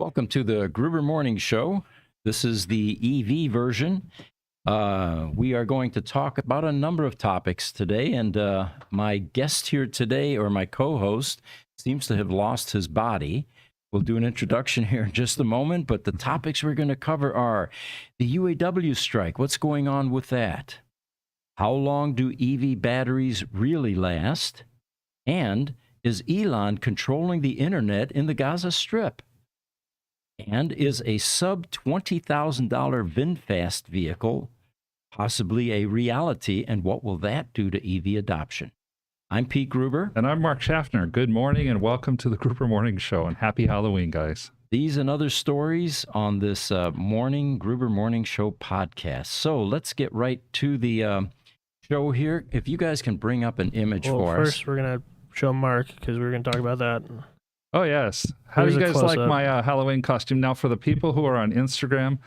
Welcome to the Gruber Morning Show. This is the EV version. We are going to talk about a number of topics today, and my guest here today, or my co-host, seems to have lost his body. We'll do an introduction here in just a moment, but the topics we're going to cover are the UAW strike. What's going on with that? How long do EV batteries really last? And is Elon controlling the internet in the Gaza Strip? And is a sub-$20,000 VinFast vehicle possibly a reality, and what will that do to EV adoption? I'm Pete Gruber. And I'm Mark Schaffner. Good morning and welcome to the Gruber Morning Show, and happy Halloween, guys. These and other stories on this Gruber Morning Show podcast. So let's get right to the show here. If you guys can bring up an image for us. First, we're going to show Mark because we're going to talk about that. Oh, yes. How do you guys like my Halloween costume? Now, for the people who are on Instagram,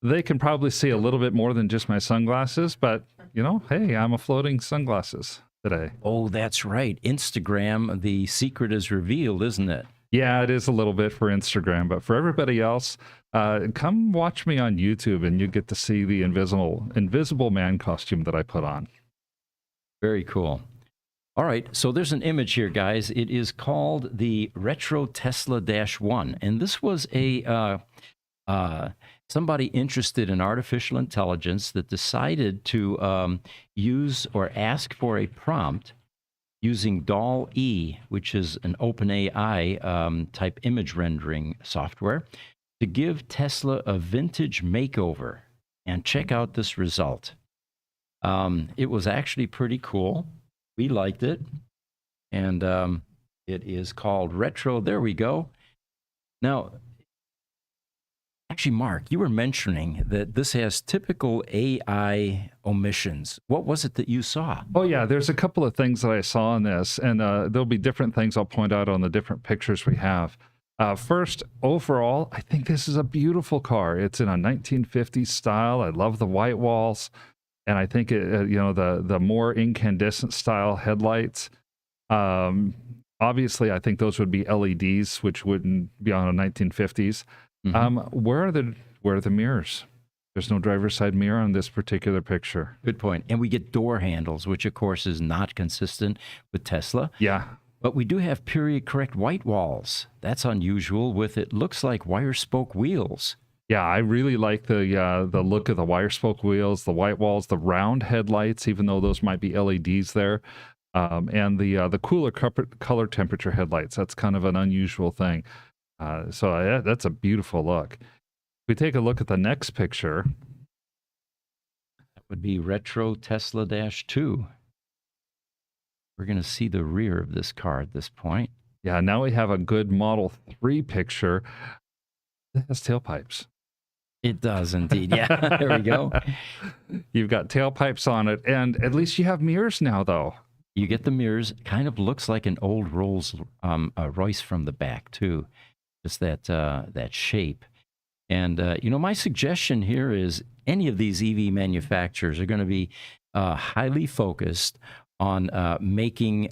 they can probably see a little bit more than just my sunglasses, but, you know, hey, I'm a floating sunglasses today. Oh, that's right. Instagram, the secret is revealed, isn't it? Yeah, it is a little bit for Instagram, but for everybody else, come watch me on YouTube and you get to see the invisible man costume that I put on. Very cool. All right, so there's an image here, guys. It is called the Retro Tesla -1, and this was a somebody interested in artificial intelligence that decided to use or ask for a prompt using DALL-E, which is an OpenAI type image rendering software, to give Tesla a vintage makeover. And check out this result. It was actually pretty cool. We liked it, and it is called Retro. There we go. Now, actually, Mark, you were mentioning that this has typical AI omissions. What was it that you saw? Oh, yeah, there's a couple of things that I saw in this, and there'll be different things I'll point out on the different pictures we have. First, overall, I think this is a beautiful car. It's in a 1950s style. I love the white walls. And I think, the more incandescent style headlights, obviously, I think those would be LEDs, which wouldn't be on a 1950s. Mm-hmm. Where are the mirrors? There's no driver's side mirror on this particular picture. Good point. And we get door handles, which, of course, is not consistent with Tesla. Yeah. But we do have period correct white walls. That's unusual with it looks like wire spoke wheels. Yeah, I really like the look of the wire spoke wheels, the white walls, the round headlights, even though those might be LEDs there, and the cooler color temperature headlights. That's kind of an unusual thing. So that's a beautiful look. If we take a look at the next picture, that would be Retro Tesla -2. We're going to see the rear of this car at this point. Yeah, now we have a good Model 3 picture. It has tailpipes. It does indeed. Yeah, there we go. You've got tailpipes on it, and at least you have mirrors now, though. You get the mirrors. Kind of looks like an old Rolls Royce from the back, too. Just that shape. And, my suggestion here is any of these EV manufacturers are going to be highly focused on making,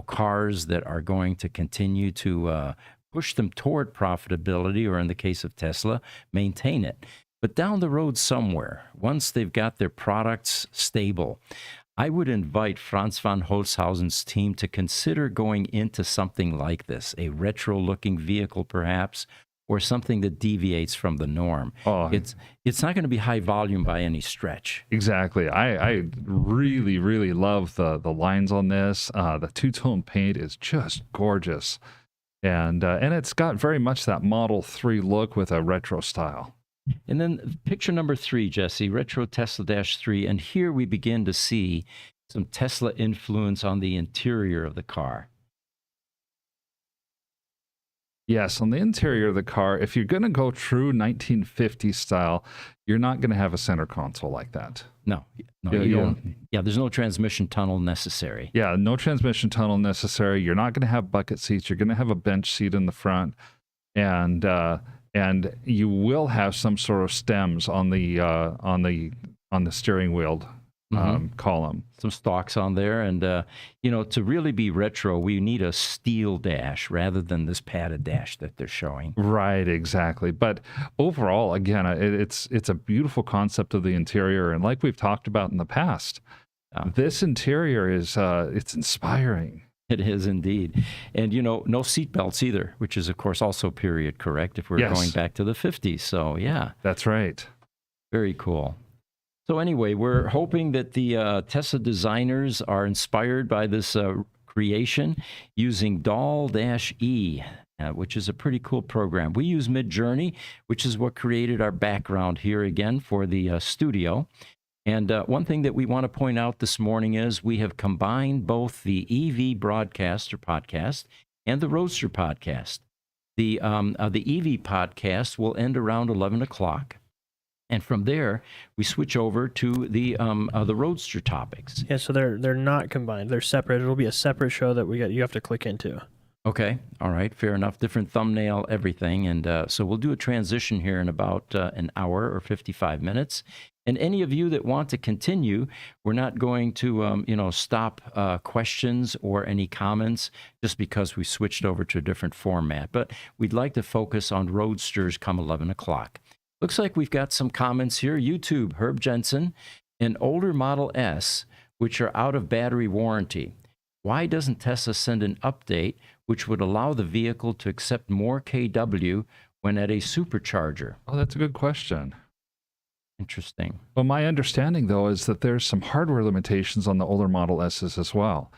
cars that are going to continue to push them toward profitability, or in the case of Tesla, maintain it. But down the road somewhere, once they've got their products stable, I would invite Franz von Holzhausen's team to consider going into something like this, a retro-looking vehicle perhaps, or something that deviates from the norm. Oh. It's not going to be high volume by any stretch. Exactly. I really, really love the lines on this. The two-tone paint is just gorgeous. And it's got very much that Model 3 look with a retro style. And then picture number 3, Jesse, Retro Tesla -3. And here we begin to see some Tesla influence on the interior of the car. Yes, on the interior of the car, if you're going to go true 1950s style, you're not going to have a center console like that. No, you don't. Yeah, there's no transmission tunnel necessary. Yeah, no transmission tunnel necessary. You're not going to have bucket seats. You're going to have a bench seat in the front, and you will have some sort of stems on the steering wheel column. Some stalks on there. And, to really be retro, we need a steel dash rather than this padded dash that they're showing. Right, exactly. But overall, again, it's a beautiful concept of the interior. And like we've talked about in the past, this interior is it's inspiring. It is indeed. And, no seat belts either, which is, of course, also period correct if we're going back to the 50s. So, yeah. That's right. Very cool. So anyway, we're hoping that the Tesla designers are inspired by this creation using Doll-E, which is a pretty cool program. We use Midjourney, which is what created our background here again for the studio. And one thing that we want to point out this morning is we have combined both the EV broadcast or podcast and the Roadster podcast. The EV podcast will end around 11 o'clock. And from there, we switch over to the Roadster topics. Yeah, so they're not combined. They're separate. It'll be a separate show that you have to click into. Okay. All right. Fair enough. Different thumbnail, everything. And so we'll do a transition here in about an hour or 55 minutes. And any of you that want to continue, we're not going to, stop questions or any comments just because we switched over to a different format. But we'd like to focus on Roadsters come 11 o'clock. Looks like we've got some comments here. YouTube, Herb Jensen, an older Model S, which are out of battery warranty. Why doesn't Tesla send an update which would allow the vehicle to accept more kW when at a supercharger? Oh, that's a good question. Interesting. Well, my understanding, though, is that there's some hardware limitations on the older Model S's as well.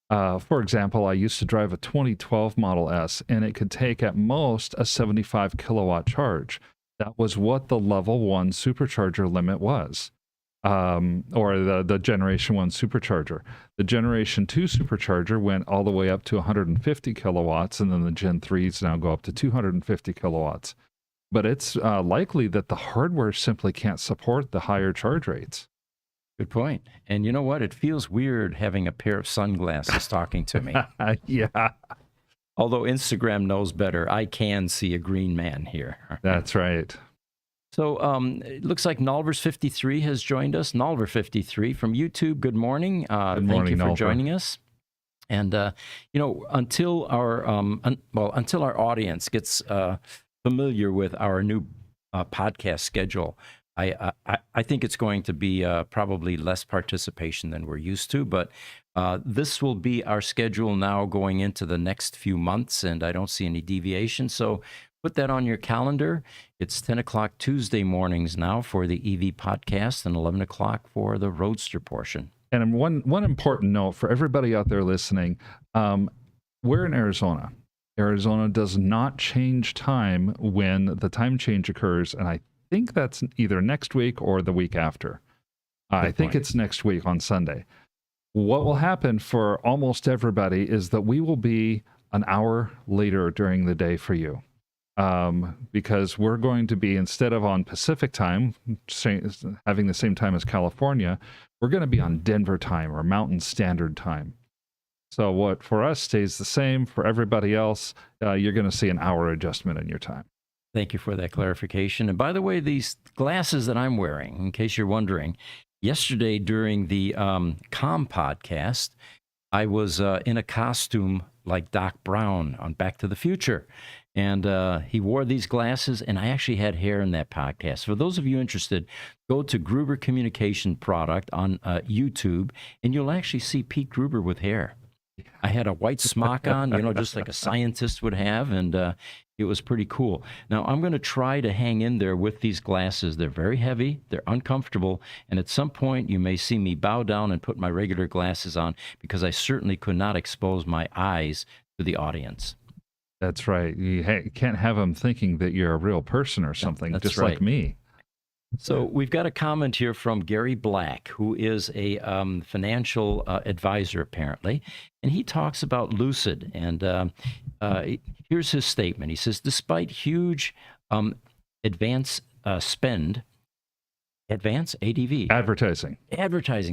For example, I used to drive a 2012 Model S, and it could take at most a 75 kilowatt charge. That was what the level 1 supercharger limit was, or the generation 1 supercharger. The generation 2 supercharger went all the way up to 150 kilowatts, and then the Gen 3s now go up to 250 kilowatts. But it's likely that the hardware simply can't support the higher charge rates. Good point. And you know what? It feels weird having a pair of sunglasses talking to me. Yeah. Although Instagram knows better, I can see a green man here. That's right. So it looks like Nolvers53 has joined us. Nolver53 from YouTube, good morning. Good morning, thank you for Nolver. joining us. And, until our audience gets familiar with our new podcast schedule, I think it's going to be probably less participation than we're used to, but this will be our schedule now going into the next few months, and I don't see any deviation. So put that on your calendar. It's 10 o'clock Tuesday mornings now for the EV podcast and 11 o'clock for the Roadster portion. And one important note for everybody out there listening, we're in Arizona. Arizona does not change time when the time change occurs, and I think that's either next week or the week after. I think it's next week on Sunday. What will happen for almost everybody is that we will be an hour later during the day for you, because we're going to be, instead of on Pacific time, having the same time as California, we're going to be on Denver time or Mountain Standard Time. So what for us stays the same, for everybody else, you're going to see an hour adjustment in your time. Thank you for that clarification. And by the way, these glasses that I'm wearing, in case you're wondering, yesterday during the Com podcast, I was in a costume like Doc Brown on Back to the Future. And he wore these glasses, and I actually had hair in that podcast. For those of you interested, go to Gruber Communication Product on YouTube, and you'll actually see Pete Gruber with hair. I had a white smock on, just like a scientist would have, and it was pretty cool. Now, I'm going to try to hang in there with these glasses. They're very heavy, they're uncomfortable, and at some point you may see me bow down and put my regular glasses on because I certainly could not expose my eyes to the audience. That's right. You can't have them thinking that you're a real person or something, just right. like me. So we've got a comment here from Gary Black, who is a financial advisor, apparently, and he talks about Lucid. And here's his statement. He says, despite huge advance spend, advertising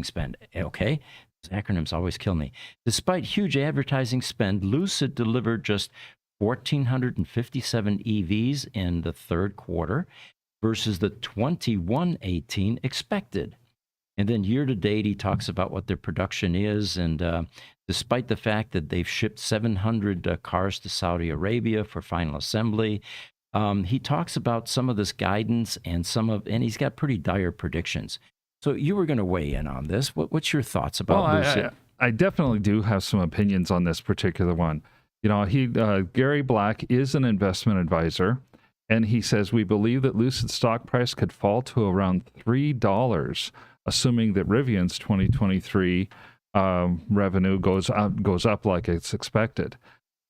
spend, okay, those acronyms always kill me. Despite huge advertising spend, Lucid delivered just 1,457 EVs in the third quarter, versus the 2118 expected. And then year to date, he talks about what their production is. And despite the fact that they've shipped 700 cars to Saudi Arabia for final assembly, he talks about some of this guidance and and he's got pretty dire predictions. So you were going to weigh in on this. What's your thoughts about Lucid? I definitely do have some opinions on this particular one. You know, Gary Black is an investment advisor, and he says, we believe that Lucid stock price could fall to around $3, assuming that Rivian's 2023 revenue goes up like it's expected.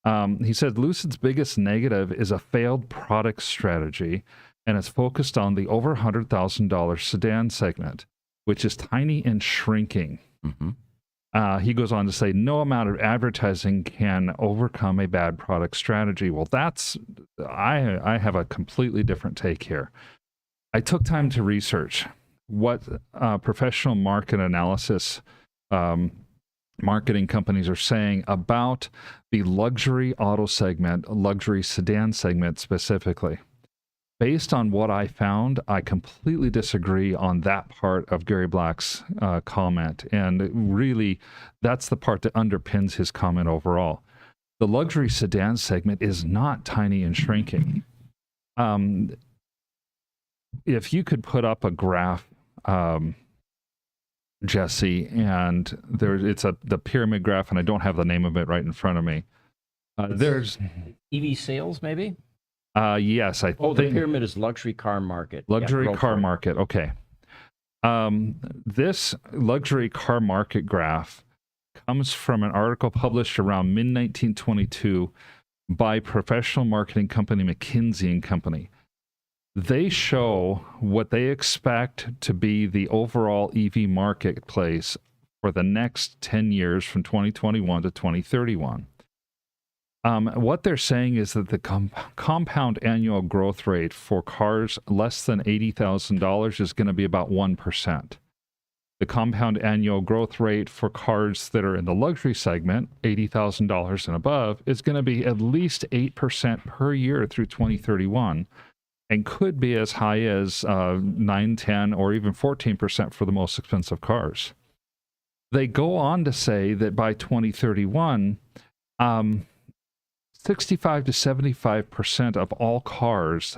He said Lucid's biggest negative is a failed product strategy, and it's focused on the over $100,000 sedan segment, which is tiny and shrinking. Mm-hmm. He goes on to say, no amount of advertising can overcome a bad product strategy. Well, I have a completely different take here. I took time to research what professional market analysis marketing companies are saying about the luxury auto segment, luxury sedan segment specifically. Based on what I found, I completely disagree on that part of Gary Black's comment. And really, that's the part that underpins his comment overall. The luxury sedan segment is not tiny and shrinking. If you could put up a graph, Jesse, and it's the pyramid graph, and I don't have the name of it right in front of me. There's EV sales, maybe? Yes, I think the pyramid is luxury car market. Luxury car market. Okay. This luxury car market graph comes from an article published around mid-1922 by professional marketing company McKinsey & Company. They show what they expect to be the overall EV marketplace for the next 10 years from 2021 to 2031. What they're saying is that the compound annual growth rate for cars less than $80,000 is going to be about 1%. The compound annual growth rate for cars that are in the luxury segment, $80,000 and above, is going to be at least 8% per year through 2031, and could be as high as 9, 10, or even 14% for the most expensive cars. They go on to say that by 2031, 65 to 75% of all cars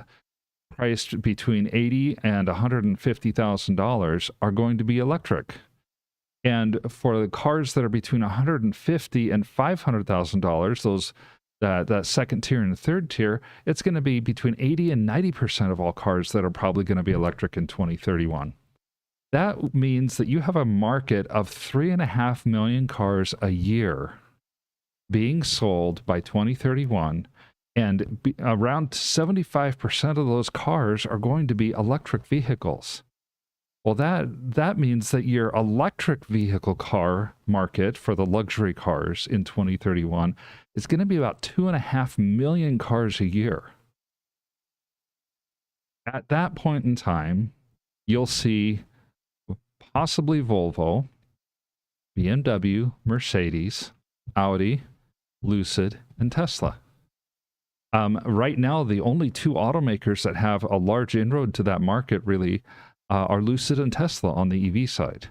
priced between $80,000 and $150,000 are going to be electric. And for the cars that are between $150,000 and $500,000, that second tier and third tier, it's going to be between 80 and 90% of all cars that are probably going to be electric in 2031. That means that you have a market of 3.5 million cars a year being sold by 2031, and around 75% of those cars are going to be electric vehicles. Well, that means that your electric vehicle car market for the luxury cars in 2031 is going to be about 2.5 million cars a year. At that point in time, you'll see possibly Volvo, BMW, Mercedes, Audi, Lucid, and Tesla. Right now, the only two automakers that have a large inroad to that market really are Lucid and Tesla on the EV side.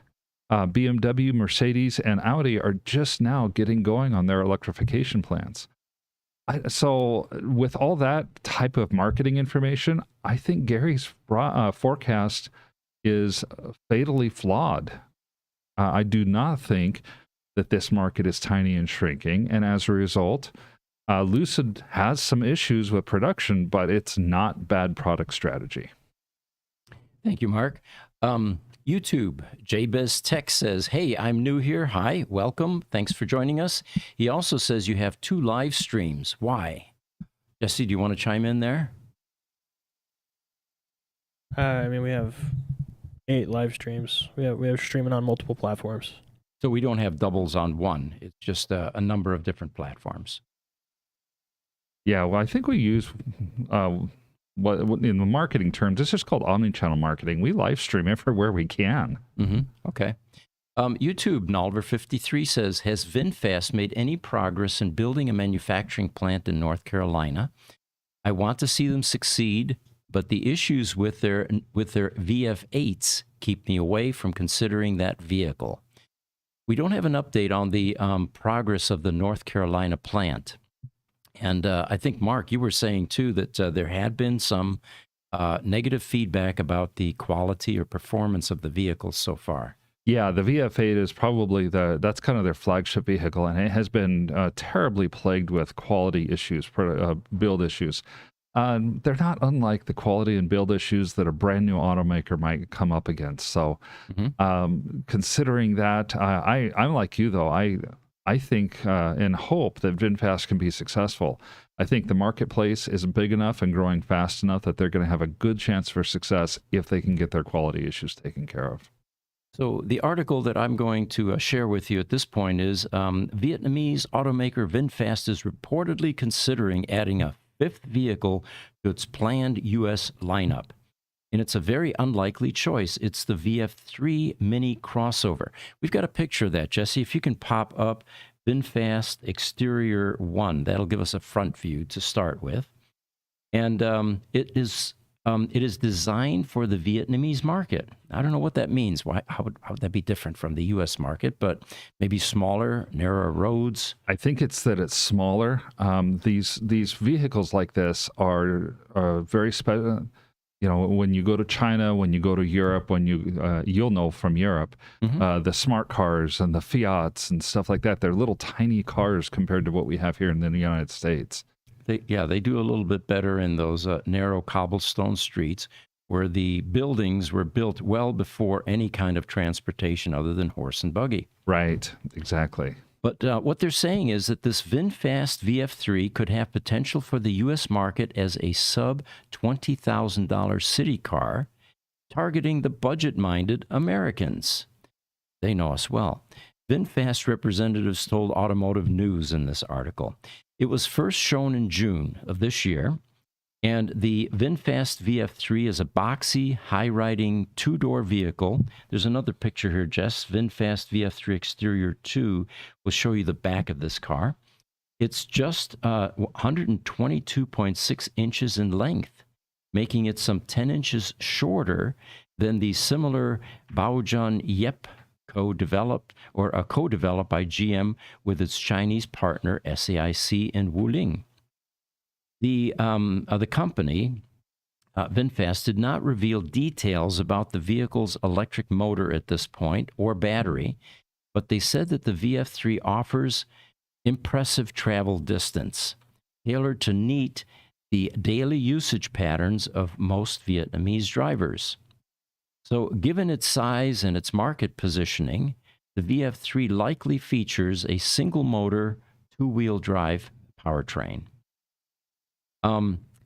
BMW, Mercedes, and Audi are just now getting going on their electrification plans. So with all that type of marketing information, I think Gary's forecast is fatally flawed. I do not think that this market is tiny and shrinking, and as a result, Lucid has some issues with production, but it's not bad product strategy. Thank you, Mark. YouTube, JBiz Tech says, hey, I'm new here. Hi, welcome. Thanks for joining us. He also says you have 2 live streams. Why? Jesse, do you want to chime in there? I mean, we have 8 live streams. We have streaming on multiple platforms. So we don't have doubles on one. It's just a number of different platforms. Yeah, well, I think we use what in the marketing terms, this is called omnichannel marketing. We live stream everywhere we can. Mm-hmm. Okay. YouTube, Nalver53 says, has VinFast made any progress in building a manufacturing plant in North Carolina? I want to see them succeed, but the issues with their VF8s keep me away from considering that vehicle. We don't have an update on the progress of the North Carolina plant. And I think, Mark, you were saying, too, that there had been some negative feedback about the quality or performance of the vehicles so far. Yeah, the VF8 is probably that's kind of their flagship vehicle, and it has been terribly plagued with quality issues, build issues. They're not unlike the quality and build issues that a brand new automaker might come up against. So, considering that, I'm like you though. I think and hope that VinFast can be successful. I think the marketplace is big enough and growing fast enough that they're going to have a good chance for success if they can get their quality issues taken care of. So the article that I'm going to share with you at this point is Vietnamese automaker VinFast is reportedly considering adding a fifth vehicle to its planned U.S. lineup. And it's a very unlikely choice. It's the VF3 Mini crossover. We've got a picture of that, Jesse. If you can pop up VinFast Exterior 1, that'll give us a front view to start with. And it is designed for the Vietnamese market. I don't know what that means. How would that be different from the U.S. market? But maybe smaller, narrower roads. I think it's that it's smaller. These vehicles like this are very special. You know, when you go to China, when you go to Europe, when you'll know from Europe, the smart cars and the Fiats and stuff like that, they're little tiny cars compared to what we have here in the United States. They do a little bit better in those narrow cobblestone streets where the buildings were built well before any kind of transportation other than horse and buggy. Right, exactly. But what they're saying is that this VinFast VF3 could have potential for the U.S. market as a sub-$20,000 city car, targeting the budget-minded Americans. They know us well. VinFast representatives told Automotive News in this article. It was first shown in June of this year, and the VinFast VF3 is a boxy, high-riding, two-door vehicle. There's another picture here, Jess. VinFast VF3 Exterior 2 will show you the back of this car. It's just 122.6 inches in length, making it some 10 inches shorter than the similar Baojun Yep co-developed by GM with its Chinese partner SAIC in Wuling. The company, VinFast, did not reveal details about the vehicle's electric motor at this point or battery, but they said that the VF3 offers impressive travel distance, tailored to meet the daily usage patterns of most Vietnamese drivers. So, given its size and its market positioning, the VF3 likely features a single-motor, two-wheel drive powertrain.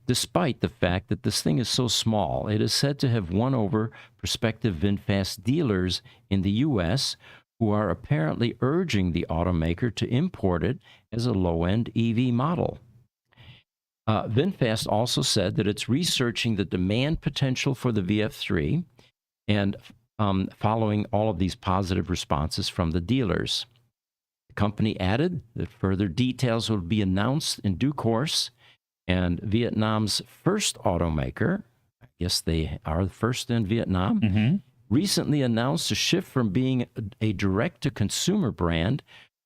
Despite the fact that this thing is so small, it is said to have won over prospective VinFast dealers in the U.S. who are apparently urging the automaker to import it as a low-end EV model. VinFast also said that it's researching the demand potential for the VF3 and following all of these positive responses from the dealers. The company added that further details will be announced in due course, and Vietnam's first automaker, I guess they are the first in Vietnam, recently announced a shift from being a direct-to-consumer brand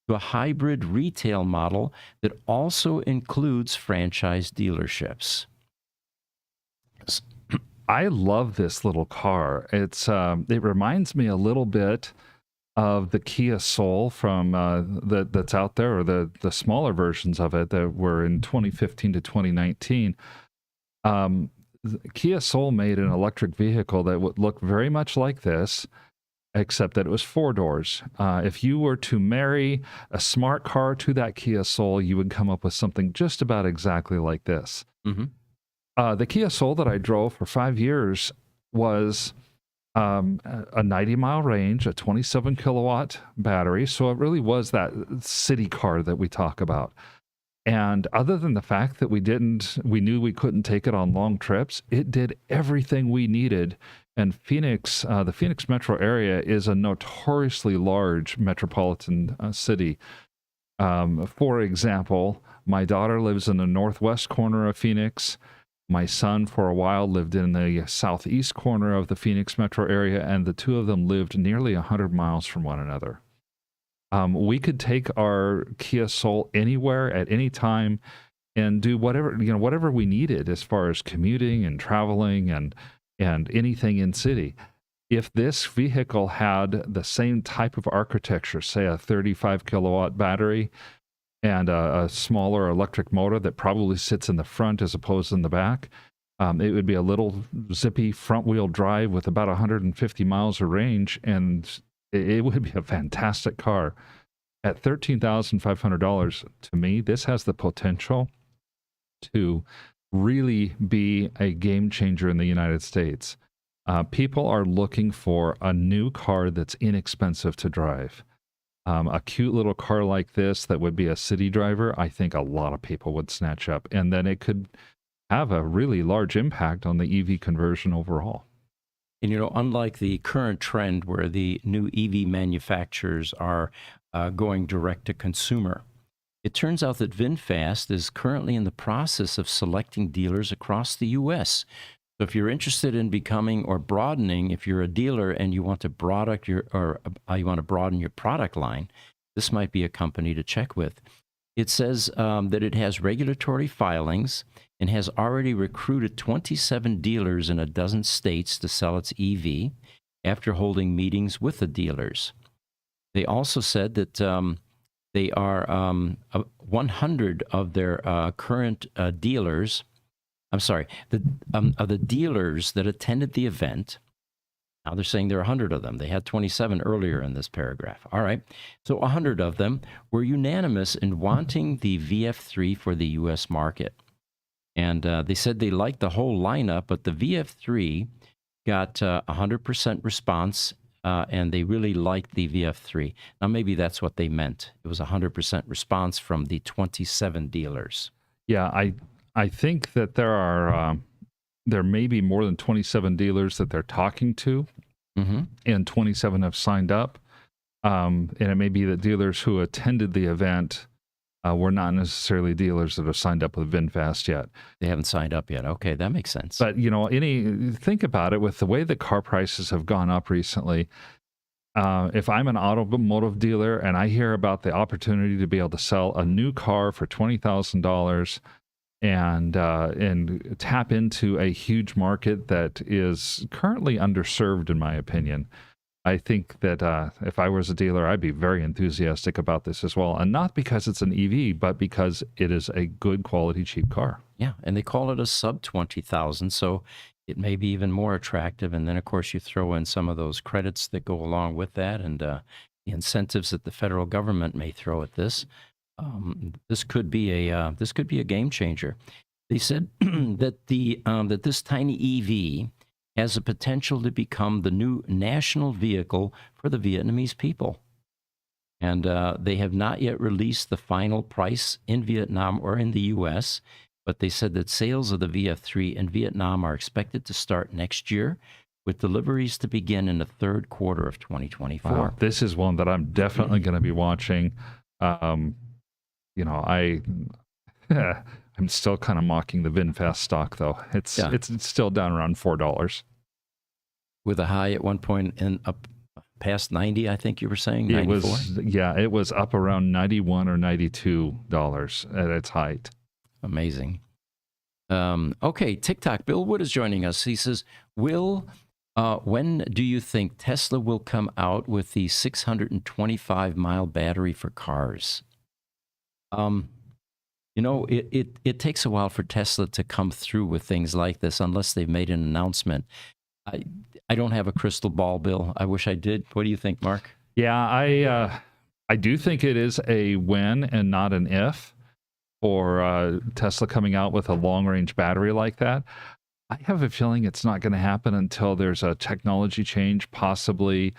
to a hybrid retail model that also includes franchise dealerships. I love this little car. It reminds me a little bit of the Kia Soul from that's out there, or the smaller versions of it that were in 2015 to 2019. Kia Soul made an electric vehicle that would look very much like this, except that it was 4 doors. If you were to marry a smart car to that Kia Soul, you would come up with something just about exactly like this. The Kia Soul that I drove for 5 years was a 90-mile range, a 27 kilowatt battery. So it really was that city car that we talk about. And other than the fact that we knew we couldn't take it on long trips, it did everything we needed. And Phoenix, the Phoenix metro area is a notoriously large metropolitan city. For example, my daughter lives in the northwest corner of Phoenix. My son, for a while, lived in the southeast corner of the Phoenix metro area, and the two of them lived nearly 100 miles from one another. We could take our Kia Soul anywhere at any time and do whatever we needed as far as commuting and traveling and anything in city. If this vehicle had the same type of architecture, say a 35 kilowatt battery and a smaller electric motor that probably sits in the front as opposed to in the back, it would be a little zippy front wheel drive with about 150 miles of range, and it would be a fantastic car. At $13,500, to me, this has the potential to really be a game changer in the United States. People are looking for a new car that's inexpensive to drive. A cute little car like this that would be a city driver, I think a lot of people would snatch up, and then it could have a really large impact on the EV conversion overall. And, unlike the current trend where the new EV manufacturers are going direct to consumer, it turns out that VinFast is currently in the process of selecting dealers across the U.S. So if you're interested in becoming or broadening, if you're a dealer and you want to broaden your product line, this might be a company to check with. It says that it has regulatory filings and has already recruited 27 dealers in a dozen states to sell its EV after holding meetings with the dealers. They also said that they are 100 of their current dealers. I'm sorry, of the dealers that attended the event. Now they're saying there are 100 of them. They had 27 earlier in this paragraph. All right. So 100 of them were unanimous in wanting the VF3 for the U.S. market. And they said they liked the whole lineup, but the VF3 got 100% response, and they really liked the VF3. Now, maybe that's what they meant. It was 100% response from the 27 dealers. Yeah, I think that there may be more than 27 dealers that they're talking to, and 27 have signed up. And it may be that dealers who attended the event were not necessarily dealers that have signed up with VinFast yet. They haven't signed up yet. Okay, that makes sense. But, think about it, with the way that car prices have gone up recently, if I'm an automotive dealer and I hear about the opportunity to be able to sell a new car for $20,000 and tap into a huge market that is currently underserved, in my opinion, I think that if I was a dealer, I'd be very enthusiastic about this as well. And not because it's an EV, but because it is a good quality, cheap car. Yeah, and they call it a sub 20,000, so it may be even more attractive. And then, of course, you throw in some of those credits that go along with that, and the incentives that the federal government may throw at this. This could be a game changer. They said that that this tiny EV has the potential to become the new national vehicle for the Vietnamese people. And they have not yet released the final price in Vietnam or in the U.S., but they said that sales of the VF3 in Vietnam are expected to start next year, with deliveries to begin in the third quarter of 2024. Wow. This is one that I'm definitely going to be watching. I'm still kind of mocking the VinFast stock, though. It's still down around $4. With a high at one point and up past 90, I think you were saying, 94? It was up around $91 or $92 at its height. Amazing. Okay, TikTok. Bill Wood is joining us. He says, when do you think Tesla will come out with the 625-mile battery for cars? It takes a while for Tesla to come through with things like this unless they've made an announcement. I don't have a crystal ball, Bill. I wish I did. What do you think, Mark? Yeah, I do think it is a when and not an if for Tesla coming out with a long-range battery like that. I have a feeling it's not going to happen until there's a technology change, possibly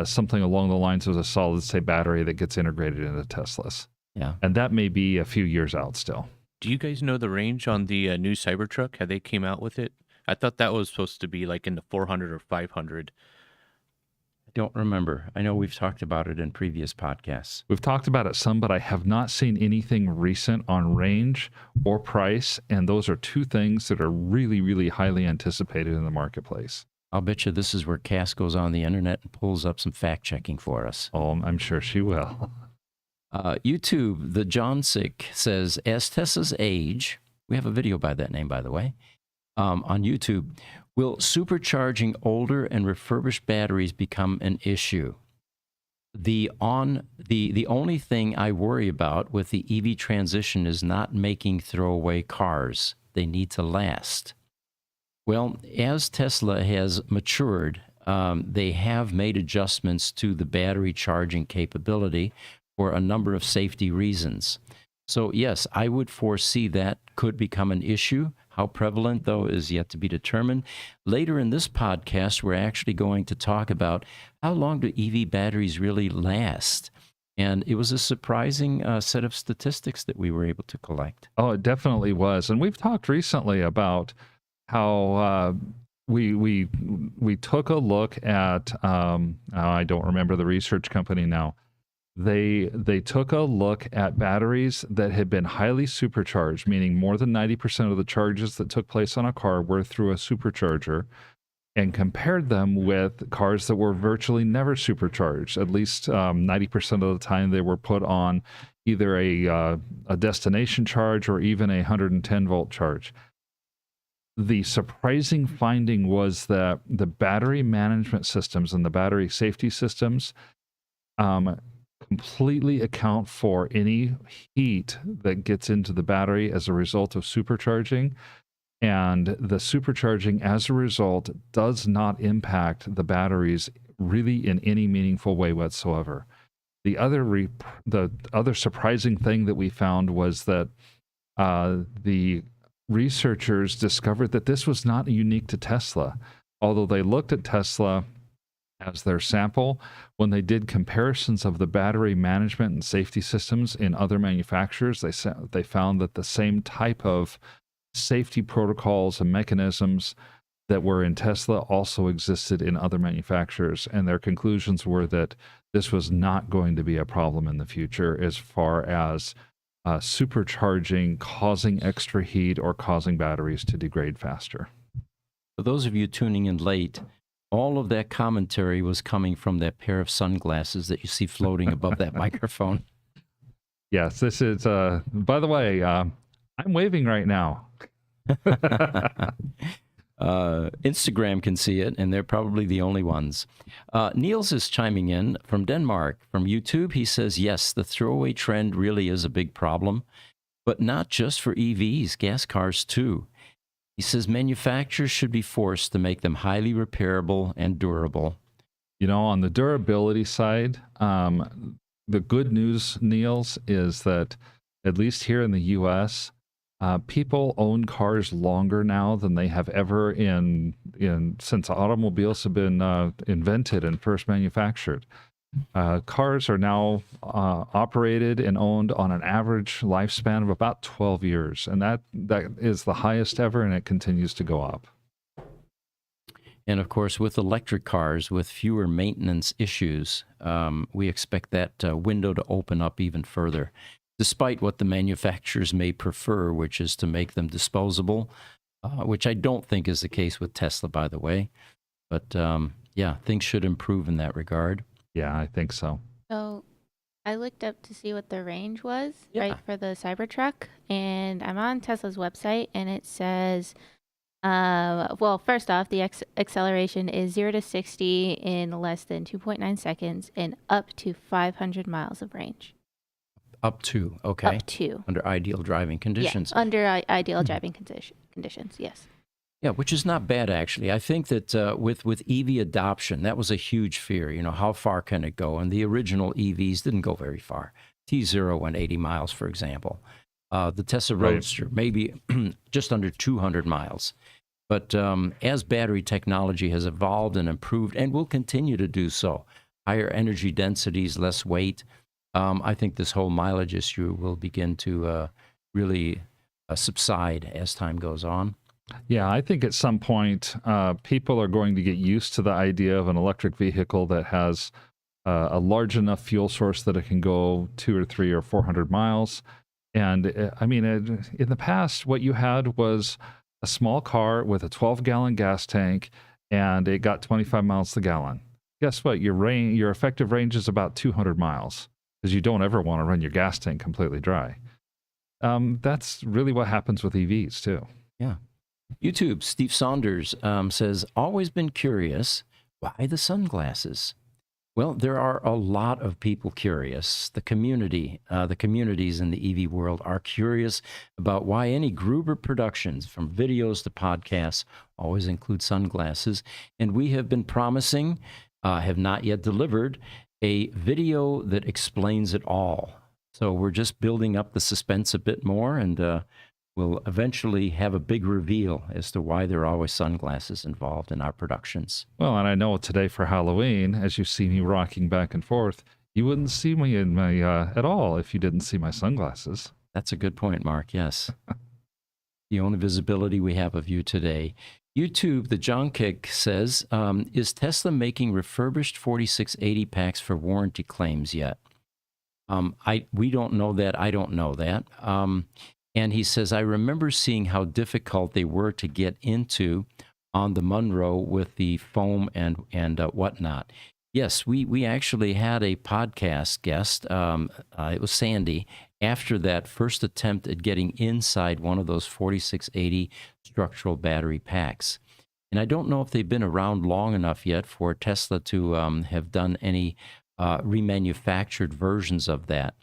something along the lines of a solid-state battery that gets integrated into Teslas. Yeah. And that may be a few years out still. Do you guys know the range on the new Cybertruck? How they came out with it? I thought that was supposed to be like in the 400 or 500. don't remember. I know we've talked about it in previous podcasts. We've talked about it some, but I have not seen anything recent on range or price. And those are two things that are really, really highly anticipated in the marketplace. I'll bet you this is where Cass goes on the internet and pulls up some fact checking for us. Oh, I'm sure she will. YouTube, the John Sick says, as Tesla's age, we have a video by that name, by the way, on YouTube, will supercharging older and refurbished batteries become an issue? The only thing I worry about with the EV transition is not making throwaway cars. They need to last. Well, as Tesla has matured, they have made adjustments to the battery charging capability for a number of safety reasons. So yes, I would foresee that could become an issue. How prevalent, though, is yet to be determined. Later in this podcast, we're actually going to talk about how long do EV batteries really last. And it was a surprising set of statistics that we were able to collect. Oh, it definitely was. And we've talked recently about how we took a look at, I don't remember the research company now. They took a look at batteries that had been highly supercharged, meaning more than 90% of the charges that took place on a car were through a supercharger, and compared them with cars that were virtually never supercharged. At least 90% of the time they were put on either a destination charge or even a 110-volt charge. The surprising finding was that the battery management systems and the battery safety systems completely account for any heat that gets into the battery as a result of supercharging. And the supercharging, as a result, does not impact the batteries really in any meaningful way whatsoever. The other surprising thing that we found was that the researchers discovered that this was not unique to Tesla. Although they looked at Tesla as their sample, when they did comparisons of the battery management and safety systems in other manufacturers, they found that the same type of safety protocols and mechanisms that were in Tesla also existed in other manufacturers. And their conclusions were that this was not going to be a problem in the future as far as supercharging causing extra heat or causing batteries to degrade faster. For those of you tuning in late, all of that commentary was coming from that pair of sunglasses that you see floating above that microphone. Yes, this is, by the way, I'm waving right now. Instagram can see it, and they're probably the only ones. Niels is chiming in from Denmark. From YouTube, he says, yes, the throwaway trend really is a big problem, but not just for EVs, gas cars too. He says manufacturers should be forced to make them highly repairable and durable. You know, on the durability side, the good news, Niels, is that at least here in the U.S., people own cars longer now than they have ever since automobiles have been invented and first manufactured. Cars are now operated and owned on an average lifespan of about 12 years, and that is the highest ever, and it continues to go up. And of course, with electric cars, with fewer maintenance issues, we expect that window to open up even further, despite what the manufacturers may prefer, which is to make them disposable, which I don't think is the case with Tesla, by the way. But yeah, things should improve in that regard. Yeah, I think so. So I looked up to see what the range was, Yeah. right, for the Cybertruck, and I'm on Tesla's website, and it says, well, first off, the acceleration is 0 to 60 in less than 2.9 seconds and up to 500 miles of range. Up to, okay. Up to. Under ideal driving conditions. Yeah, under ideal driving conditions, yes. Yeah, which is not bad, actually. I think that with EV adoption, that was a huge fear. You know, how far can it go? And the original EVs didn't go very far. T0 went 80 miles, for example. The Tesla Roadster, maybe just under 200 miles. But as battery technology has evolved and improved, and will continue to do so, higher energy densities, less weight, I think this whole mileage issue will begin to really subside as time goes on. Yeah, I think at some point people are going to get used to the idea of an electric vehicle that has a large enough fuel source that it can go 2 or 3 or 400 miles. And I mean, in the past, what you had was a small car with a 12-gallon gas tank, and it got 25 miles to the gallon. Guess what? Your effective range is about 200 miles because you don't ever want to run your gas tank completely dry. That's really what happens with EVs too. Yeah. YouTube, Steve Saunders says, always been curious, why the sunglasses? Well, there are a lot of people curious. The communities in the EV world are curious about why any Gruber productions, from videos to podcasts, always include sunglasses. And we have been promising, have not yet delivered, a video that explains it all. So we're just building up the suspense a bit more, and we'll eventually have a big reveal as to why there are always sunglasses involved in our productions. Well, and I know today for Halloween, as you see me rocking back and forth, you wouldn't see me in my at all if you didn't see my sunglasses. That's a good point, Mark. Yes. The only visibility we have of you today. YouTube, the John Kick says, is Tesla making refurbished 4680 packs for warranty claims yet? We don't know that. I don't know that. And he says, I remember seeing how difficult they were to get into on the Munro with the foam and whatnot. Yes, we actually had a podcast guest. It was Sandy. After that first attempt at getting inside one of those 4680 structural battery packs. And I don't know if they've been around long enough yet for Tesla to have done any remanufactured versions of that.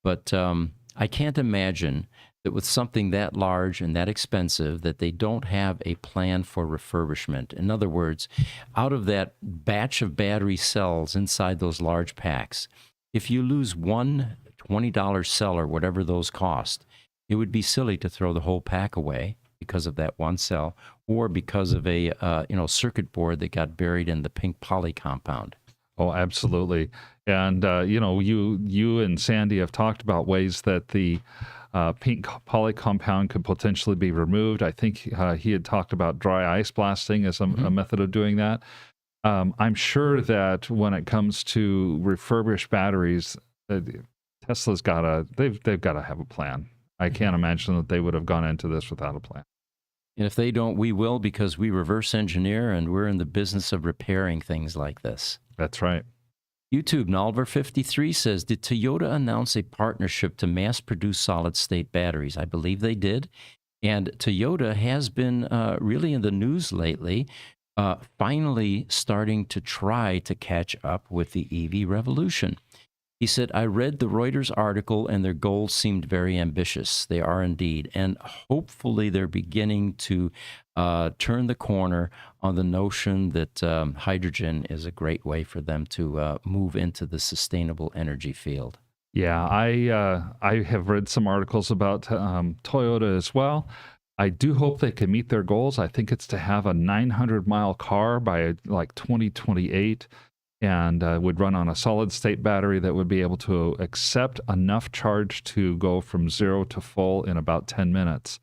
But I can't imagine that with something that large and that expensive that they don't have a plan for refurbishment. In other words, out of that batch of battery cells inside those large packs, if you lose one $20 cell or whatever those cost, it would be silly to throw the whole pack away because of that one cell, or because of a circuit board that got buried in the pink poly compound. Oh, absolutely. And you and Sandy have talked about ways that the pink poly compound could potentially be removed. I think he had talked about dry ice blasting as a method of doing that. I'm sure that when it comes to refurbished batteries, Tesla's they've got to have a plan. I can't imagine that they would have gone into this without a plan. And if they don't, we will, because we reverse engineer and we're in the business of repairing things like this. That's right. YouTube, Nalver53 says, did Toyota announce a partnership to mass produce solid state batteries? I believe they did. And Toyota has been really in the news lately, finally starting to try to catch up with the EV revolution. He said, I read the Reuters article and their goals seemed very ambitious. They are indeed. And hopefully they're beginning to turn the corner on the notion that hydrogen is a great way for them to move into the sustainable energy field. Yeah, I have read some articles about Toyota as well. I do hope they can meet their goals. I think it's to have a 900-mile car by like 2028. And would run on a solid state battery that would be able to accept enough charge to go from 0 to full in about 10 minutes.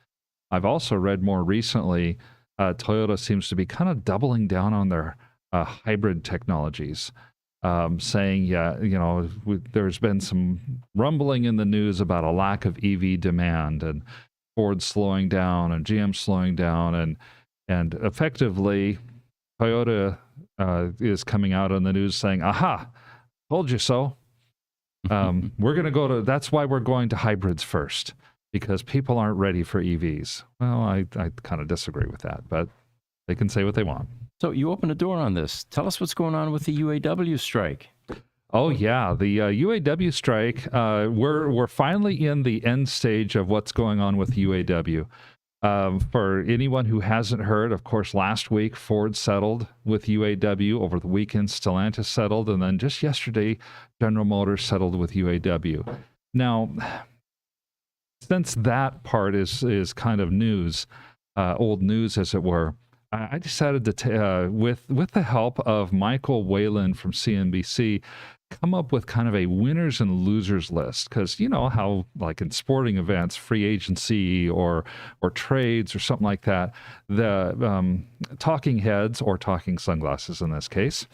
I've also read more recently, Toyota seems to be kind of doubling down on their hybrid technologies, saying, there's been some rumbling in the news about a lack of EV demand and Ford slowing down and GM slowing down, and effectively Toyota is coming out on the news saying, aha, told you so. We're going to that's why we're going to hybrids first, because people aren't ready for EVs. Well, I kind of disagree with that, but they can say what they want. So you opened a door on this. Tell us what's going on with the UAW strike. Oh, yeah. The UAW strike, we're finally in the end stage of what's going on with UAW. For anyone who hasn't heard, of course, last week, Ford settled with UAW. Over the weekend, Stellantis settled. And then just yesterday, General Motors settled with UAW. Now, since that part is kind of news, old news, as it were, I decided to, with the help of Michael Whalen from CNBC, come up with kind of a winners and losers list, because you know how, like in sporting events, free agency or trades or something like that, the talking heads, or talking sunglasses in this case,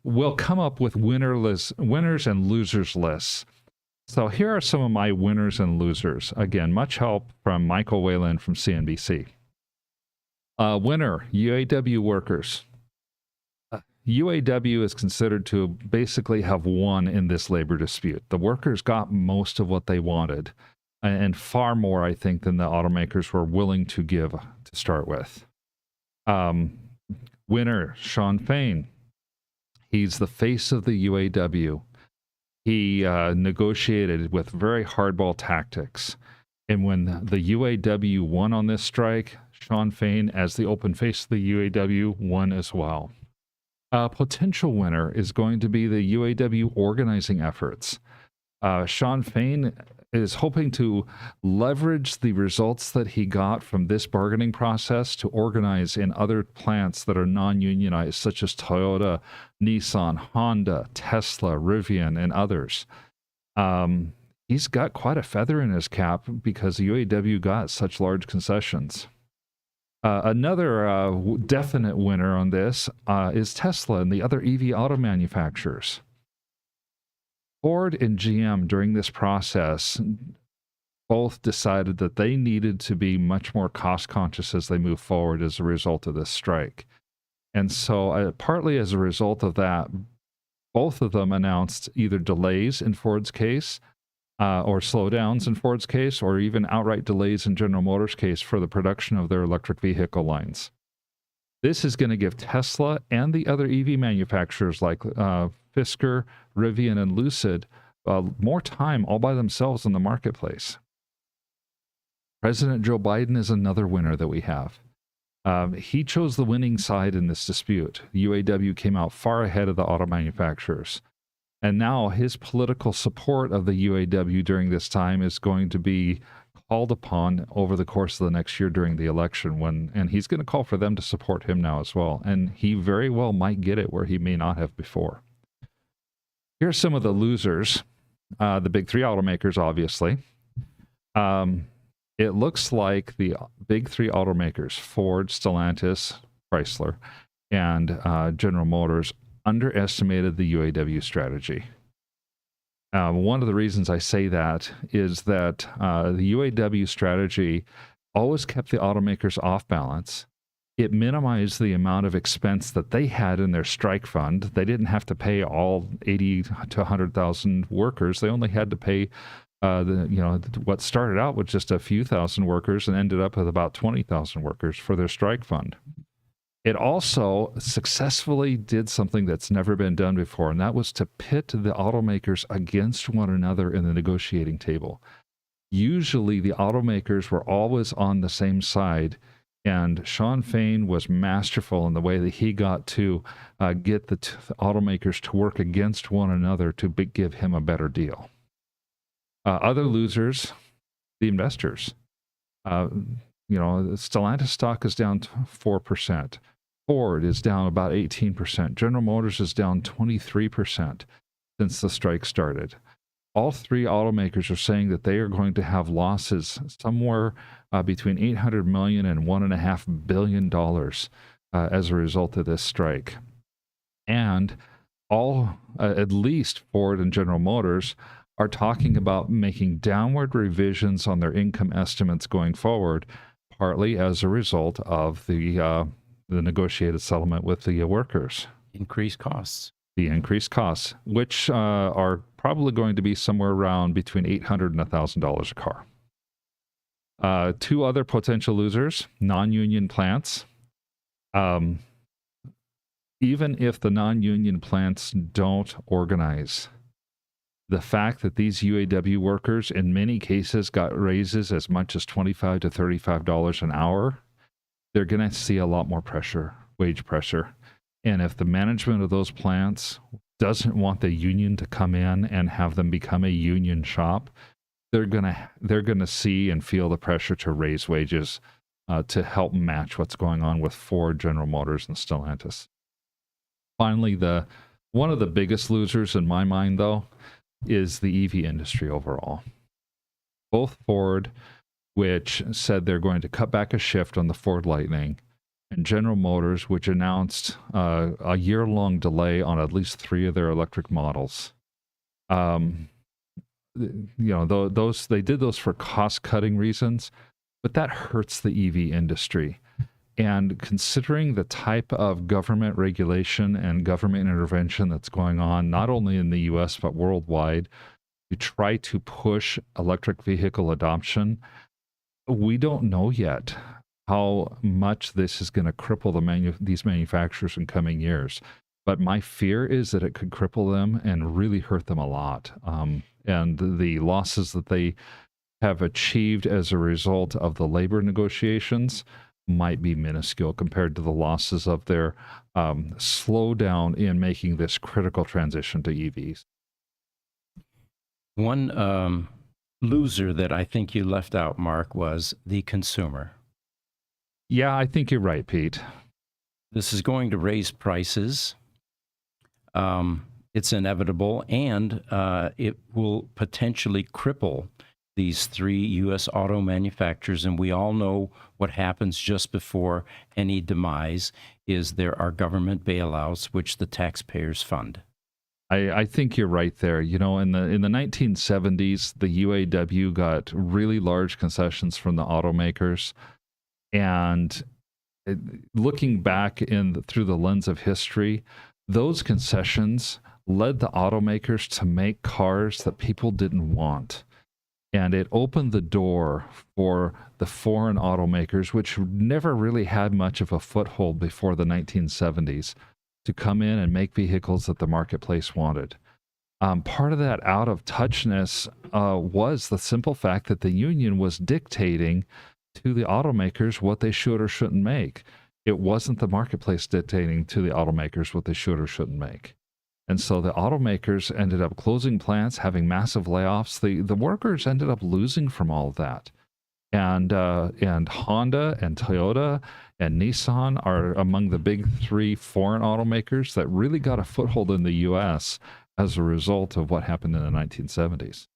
will come up with winners and losers lists. So here are some of my winners and losers. Again, much help from Michael Whalen from CNBC. Winner, UAW workers. UAW is considered to basically have won in this labor dispute. The workers got most of what they wanted, and far more, I think, than the automakers were willing to give to start with. Winner, Sean Fain. He's the face of the UAW. He negotiated with very hardball tactics. And when the UAW won on this strike, Sean Fain, as the open face of the UAW, won as well. A potential winner is going to be the UAW organizing efforts. Sean Fain is hoping to leverage the results that he got from this bargaining process to organize in other plants that are non-unionized, such as Toyota, Nissan, Honda, Tesla, Rivian, and others. He's got quite a feather in his cap because the UAW got such large concessions. Another definite winner on this is Tesla and the other EV auto manufacturers. Ford and GM during this process both decided that they needed to be much more cost conscious as they move forward as a result of this strike. And so partly as a result of that, both of them announced either delays in Ford's case or slowdowns in Ford's case, or even outright delays in General Motors' case for the production of their electric vehicle lines. This is going to give Tesla and the other EV manufacturers like Fisker, Rivian, and Lucid more time all by themselves in the marketplace. President Joe Biden is another winner that we have. He chose the winning side in this dispute. UAW came out far ahead of the auto manufacturers. And now his political support of the UAW during this time is going to be called upon over the course of the next year during the election, and he's going to call for them to support him now as well. And he very well might get it where he may not have before. Here's some of the losers, the big three automakers, obviously. It looks like the big three automakers, Ford, Stellantis, Chrysler, and General Motors, underestimated the UAW strategy. One of the reasons I say that is that the UAW strategy always kept the automakers off balance. It minimized the amount of expense that they had in their strike fund. They didn't have to pay all 80 to 100,000 workers. They only had to pay what started out with just a few thousand workers and ended up with about 20,000 workers for their strike fund. It also successfully did something that's never been done before, and that was to pit the automakers against one another in the negotiating table. Usually, the automakers were always on the same side, and Sean Fain was masterful in the way that he got to get the automakers to work against one another to give him a better deal. Other losers, the investors. Stellantis stock is down 4%. Ford is down about 18%. General Motors is down 23% since the strike started. All three automakers are saying that they are going to have losses somewhere between $800 million and $1.5 billion as a result of this strike. And at least Ford and General Motors are talking about making downward revisions on their income estimates going forward, partly as a result of the negotiated settlement with the workers. Increased costs. The increased costs, which are probably going to be somewhere around between $800 and $1,000 a car. Two other potential losers, non-union plants. Even if the non-union plants don't organize, the fact that these UAW workers in many cases got raises as much as $25 to $35 an hour, they're going to see a lot more pressure, wage pressure. And if the management of those plants doesn't want the union to come in and have them become a union shop, they're gonna see and feel the pressure to raise wages to help match what's going on with Ford, General Motors, and Stellantis. Finally, the One of the biggest losers in my mind, though, is the EV industry overall. Both Ford, which said they're going to cut back a shift on the Ford Lightning, and General Motors, which announced a year-long delay on at least 3 of their electric models. Those they did those for cost-cutting reasons, but that hurts the EV industry. And considering the type of government regulation and government intervention that's going on, not only in the U.S. but worldwide, to try to push electric vehicle adoption, we don't know yet how much this is going to cripple these manufacturers in coming years. But my fear is that it could cripple them and really hurt them a lot. And the losses that they have achieved as a result of the labor negotiations might be minuscule compared to the losses of their slowdown in making this critical transition to EVs. One loser that I think you left out, Mark, was the consumer. Yeah, I think you're right, Pete. This is going to raise prices. It's inevitable, and it will potentially cripple these 3 U.S. auto manufacturers. And we all know what happens just before any demise is there are government bailouts, which the taxpayers fund. I think you're right there. You know, in the 1970s, the UAW got really large concessions from the automakers. And looking back through the lens of history, those concessions led the automakers to make cars that people didn't want. And it opened the door for the foreign automakers, which never really had much of a foothold before the 1970s, to come in and make vehicles that the marketplace wanted. Part of that out of touchness was the simple fact that the union was dictating to the automakers what they should or shouldn't make. It wasn't the marketplace dictating to the automakers what they should or shouldn't make. And so the automakers ended up closing plants, having massive layoffs. The workers ended up losing from all of that. And Honda and Toyota and Nissan are among the big 3 foreign automakers that really got a foothold in the U.S. as a result of what happened in the 1970s.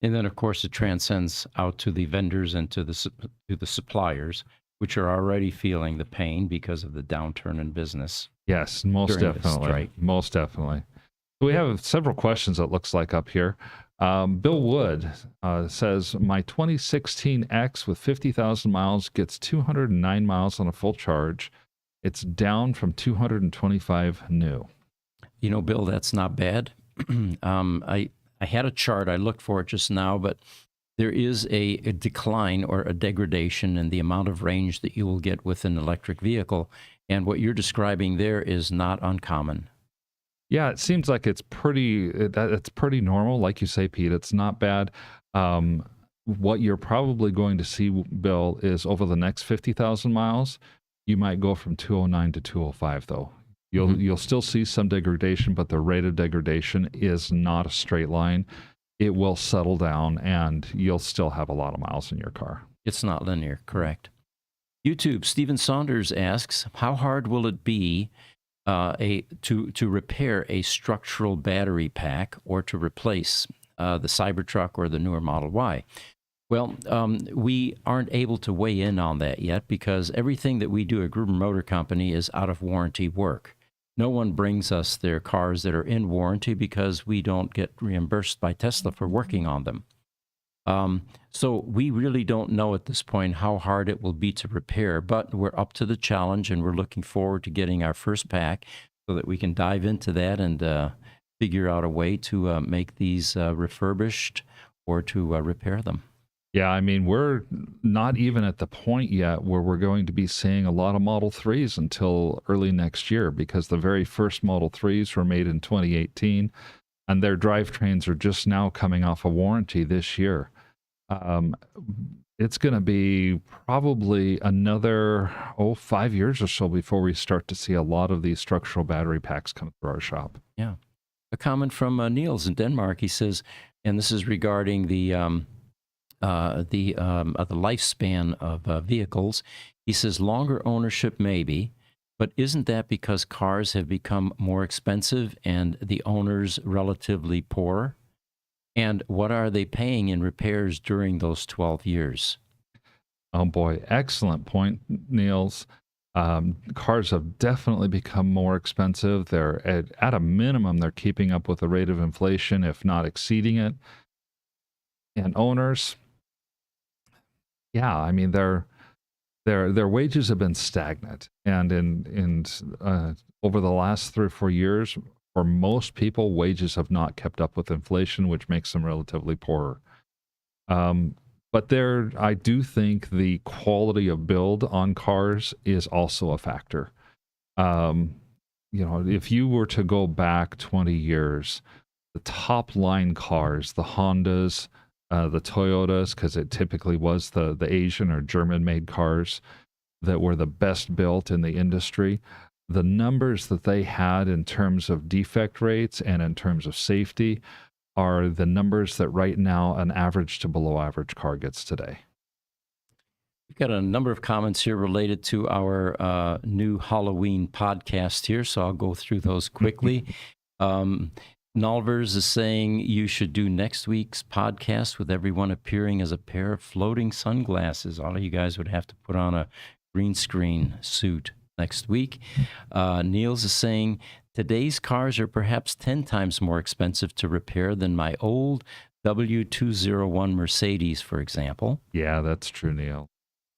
And then, of course, it transcends out to the vendors and to the suppliers, which are already feeling the pain because of the downturn in business. Yes, most definitely. Most definitely. We have several questions, it looks like, up here. Bill Wood says, my 2016 X with 50,000 miles gets 209 miles on a full charge. It's down from 225 new. You know, Bill, that's not bad. I had a chart. I looked for it just now, but there is a decline or a degradation in the amount of range that you will get with an electric vehicle. And what you're describing there is not uncommon. Yeah, it seems like it's pretty normal. Like you say, Pete, it's not bad. What you're probably going to see, Bill, is over the next 50,000 miles, you might go from 209 to 205, though. You'll still see some degradation, but the rate of degradation is not a straight line. It will settle down, and you'll still have a lot of miles in your car. It's not linear, correct. YouTube, Stephen Saunders asks, how hard will it be to repair a structural battery pack or to replace the Cybertruck or the newer Model Y? Well, we aren't able to weigh in on that yet because everything that we do at Gruber Motor Company is out of warranty work. No one brings us their cars that are in warranty because we don't get reimbursed by Tesla for working on them. So we really don't know at this point how hard it will be to repair, but we're up to the challenge and we're looking forward to getting our first pack so that we can dive into that and figure out a way to make these refurbished or to repair them. Yeah, I mean, we're not even at the point yet where we're going to be seeing a lot of Model 3s until early next year because the very first Model 3s were made in 2018 and their drivetrains are just now coming off a warranty this year. It's going to be probably another 5 years or so before we start to see a lot of these structural battery packs come through our shop. Yeah. A comment from Niels in Denmark. He says, and this is regarding the lifespan of vehicles. He says longer ownership maybe, But isn't that because cars have become more expensive and the owners relatively poor? And what are they paying in repairs during those 12 years? Oh boy, excellent point, Niels. Cars have definitely become more expensive. They're at a minimum, they're keeping up with the rate of inflation, if not exceeding it. And owners, yeah, I mean, their wages have been stagnant, and over the last 3 or 4 years, for most people, wages have not kept up with inflation, which makes them relatively poorer. But I do think the quality of build on cars is also a factor. If you were to go back 20 years, the top line cars, the Hondas, the Toyotas, because it typically was the Asian or German made cars that were the best built in the industry, the numbers that they had in terms of defect rates and in terms of safety are the numbers that right now an average to below average car gets today. We've got a number of comments here related to our new Halloween podcast here, so I'll go through those quickly. Nalvers is saying you should do next week's podcast with everyone appearing as a pair of floating sunglasses. All of you guys would have to put on a green screen suit next week. Niels is saying today's cars are perhaps 10 times more expensive to repair than my old W201 Mercedes, for example. Yeah, that's true, Neil.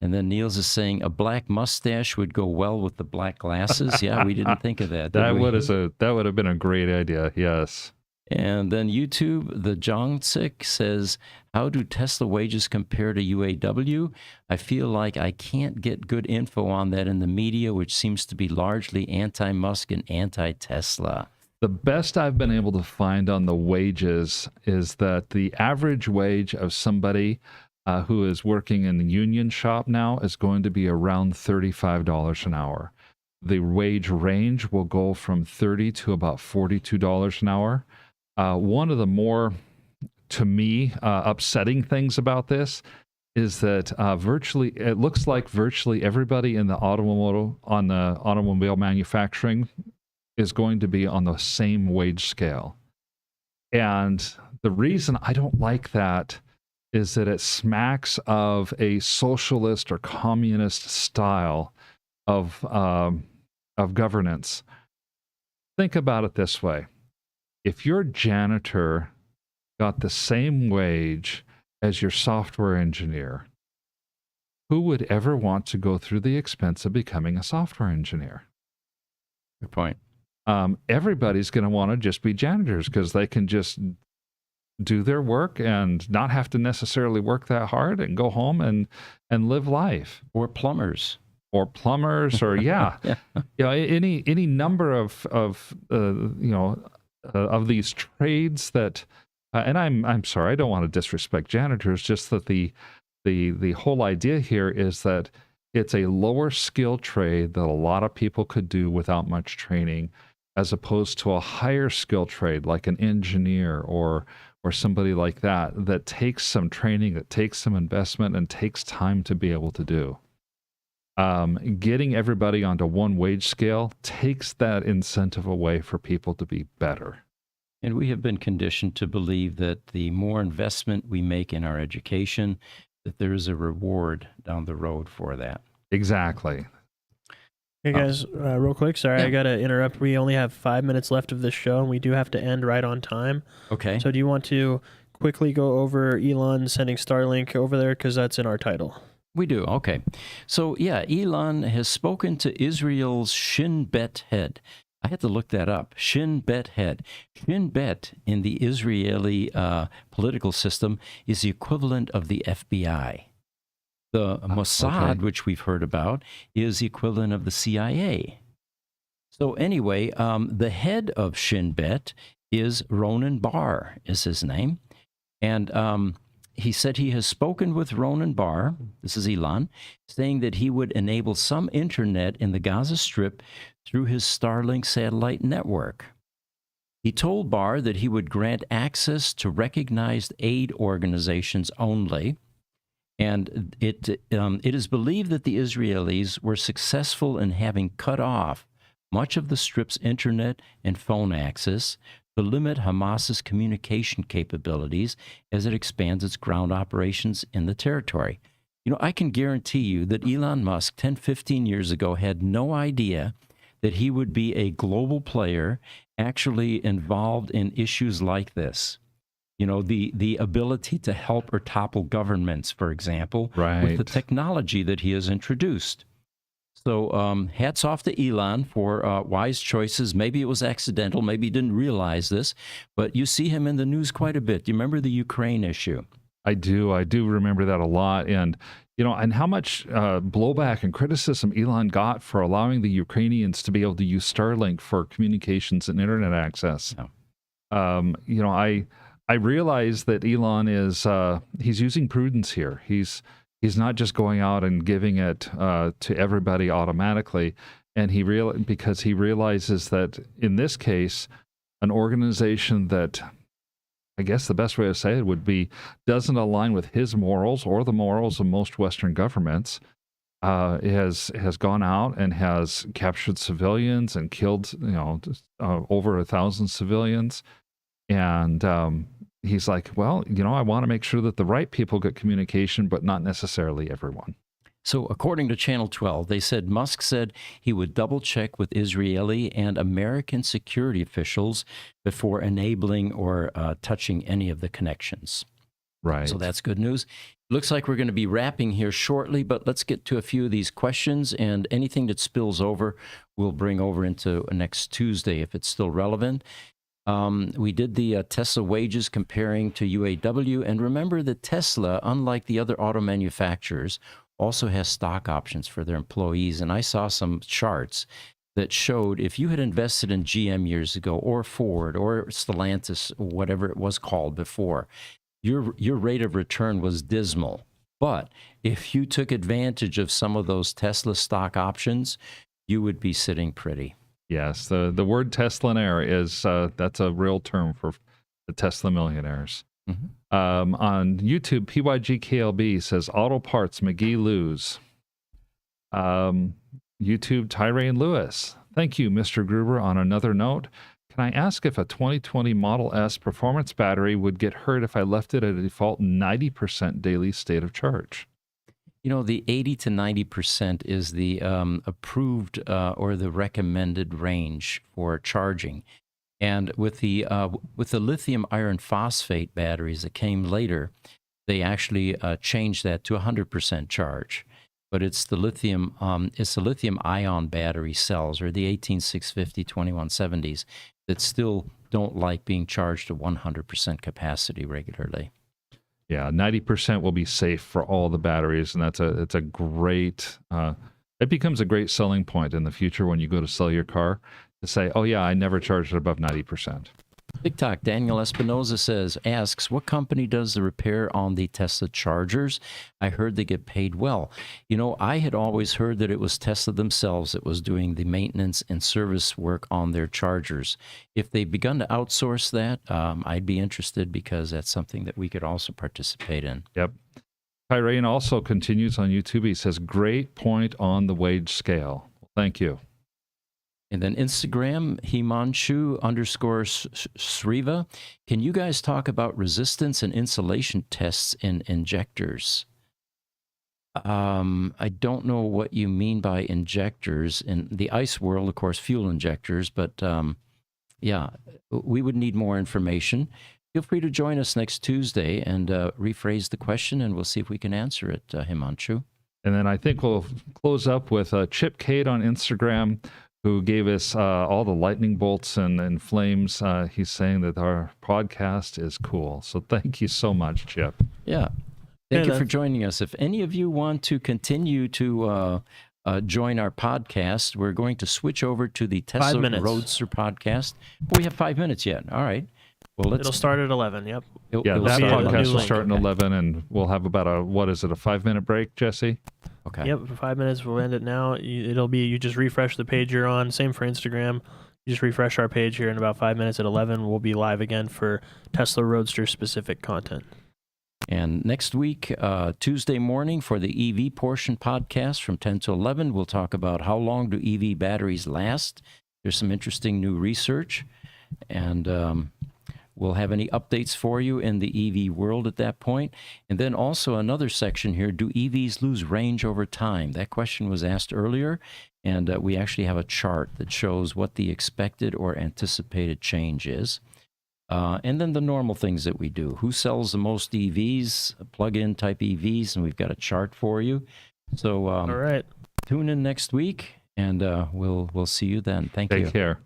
And then Niels is saying a black mustache would go well with the black glasses. Yeah, we didn't think of that. That would have been a great idea. Yes. And then YouTube, the Jongsik says, how do Tesla wages compare to UAW? I feel like I can't get good info on that in the media, which seems to be largely anti-Musk and anti-Tesla. The best I've been able to find on the wages is that the average wage of somebody who is working in the union shop now is going to be around $35 an hour. The wage range will go from $30 to about $42 an hour. One of the more, to me, upsetting things about this is that it looks like virtually everybody in the automobile manufacturing is going to be on the same wage scale. And the reason I don't like that is that it smacks of a socialist or communist style of governance. Think about it this way. If your janitor got the same wage as your software engineer, who would ever want to go through the expense of becoming a software engineer? Good point. Everybody's going to want to just be janitors because they can just do their work and not have to necessarily work that hard and go home and live life. Or plumbers. Or yeah. Any number of these trades that, and I'm sorry, I don't want to disrespect janitors, just that the whole idea here is that it's a lower skill trade that a lot of people could do without much training, as opposed to a higher skill trade like an engineer or somebody like that takes some training, that takes some investment and takes time to be able to do. Getting everybody onto one wage scale takes that incentive away for people to be better. And we have been conditioned to believe that the more investment we make in our education, that there is a reward down the road for that. Exactly. Hey guys, real quick, sorry, yeah. I gotta interrupt. We only have 5 minutes left of this show, and we do have to end right on time. Okay. So do you want to quickly go over Elon sending Starlink over there? Because that's in our title. We do. Okay. So, yeah, Elon has spoken to Israel's Shin Bet head. I had to look that up. Shin Bet head. Shin Bet in the Israeli political system is the equivalent of the FBI. The Mossad, which we've heard about, is the equivalent of the CIA. So anyway, the head of Shin Bet is Ronan Bar, is his name. And he said he has spoken with Ronan Bar, this is Elon, saying that he would enable some internet in the Gaza Strip through his Starlink satellite network. He told Bar that he would grant access to recognized aid organizations only, And it is believed that the Israelis were successful in having cut off much of the Strip's internet and phone access to limit Hamas's communication capabilities as it expands its ground operations in the territory. You know, I can guarantee you that Elon Musk 10, 15 years ago had no idea that he would be a global player actually involved in issues like this. You know, the ability to help or topple governments, for example, with Right. the technology that he has introduced. So hats off to Elon for wise choices. Maybe it was accidental. Maybe he didn't realize this, but you see him in the news quite a bit. Do you remember the Ukraine issue? I do remember that a lot. And, and how much blowback and criticism Elon got for allowing the Ukrainians to be able to use Starlink for communications and internet access. Yeah. I realize that Elon is, he's using prudence here. He's not just going out and giving it to everybody automatically. And because he realizes that in this case, an organization that, I guess the best way to say it would be, doesn't align with his morals or the morals of most Western governments, has gone out and has captured civilians and killed, over 1,000 civilians. And he's like, well, I want to make sure that the right people get communication, but not necessarily everyone. So according to Channel 12, they said Musk said he would double check with Israeli and American security officials before enabling or touching any of the connections. Right. So that's good news. Looks like we're going to be wrapping here shortly, but let's get to a few of these questions, and anything that spills over, we'll bring over into next Tuesday if it's still relevant. We did the Tesla wages comparing to UAW, and remember that Tesla, unlike the other auto manufacturers, also has stock options for their employees. And I saw some charts that showed if you had invested in GM years ago, or Ford, or Stellantis, whatever it was called before, your rate of return was dismal. But if you took advantage of some of those Tesla stock options, you would be sitting pretty. Yes, the word Teslainaire is that's a real term for the Tesla millionaires. Mm-hmm. On YouTube, PYGKLB says auto parts McGee lose. YouTube Tyrone Lewis, thank you, Mr. Gruber. On another note, can I ask if a 2020 Model S performance battery would get hurt if I left it at a default 90% daily state of charge? You know, the 80 to 90% is the approved or the recommended range for charging. And with the lithium iron phosphate batteries that came later, they actually changed that to 100% charge. But it's the lithium ion battery cells, or the 18650 2170s, that still don't like being charged to 100% capacity regularly. Yeah, 90% will be safe for all the batteries, and it's a great. It becomes a great selling point in the future when you go to sell your car to say, "Oh yeah, I never charged it above 90%." TikTok, Daniel Espinoza asks, what company does the repair on the Tesla chargers? I heard they get paid well. You know, I had always heard that it was Tesla themselves that was doing the maintenance and service work on their chargers. If they've begun to outsource that, I'd be interested, because that's something that we could also participate in. Yep. Tyrone also continues on YouTube. He says, great point on the wage scale. Thank you. And then Instagram, Himanshu _Sriva. Can you guys talk about resistance and insulation tests in injectors? I don't know what you mean by injectors. In the ICE world, of course, fuel injectors. But yeah, we would need more information. Feel free to join us next Tuesday and rephrase the question, and we'll see if we can answer it, Himanshu. And then I think we'll close up with Chip Cade on Instagram, who gave us all the lightning bolts and flames. He's saying that our podcast is cool. So thank you so much, Chip. Yeah. Thank you for joining us. If any of you want to continue to join our podcast, we're going to switch over to the Tesla Roadster podcast. We have 5 minutes yet. All right. Well, it'll start at 11. Yep. Yeah, that be podcast will link. start at 11, and we'll have about a 5-minute break, Jesse? Okay. Yep, for 5 minutes. We'll end it now. It'll be, you just refresh the page you're on. Same for Instagram. You just refresh our page here in about 5 minutes at 11. We'll be live again for Tesla Roadster specific content. And next week, Tuesday morning, for the EV portion podcast from 10 to 11, we'll talk about how long do EV batteries last. There's some interesting new research, and we'll have any updates for you in the EV world at that point. And then also another section here, do EVs lose range over time? That question was asked earlier, and we actually have a chart that shows what the expected or anticipated change is. And then the normal things that we do. Who sells the most EVs, plug-in type EVs, and we've got a chart for you. So All right. tune in next week, and we'll see you then. Thank you. Take care.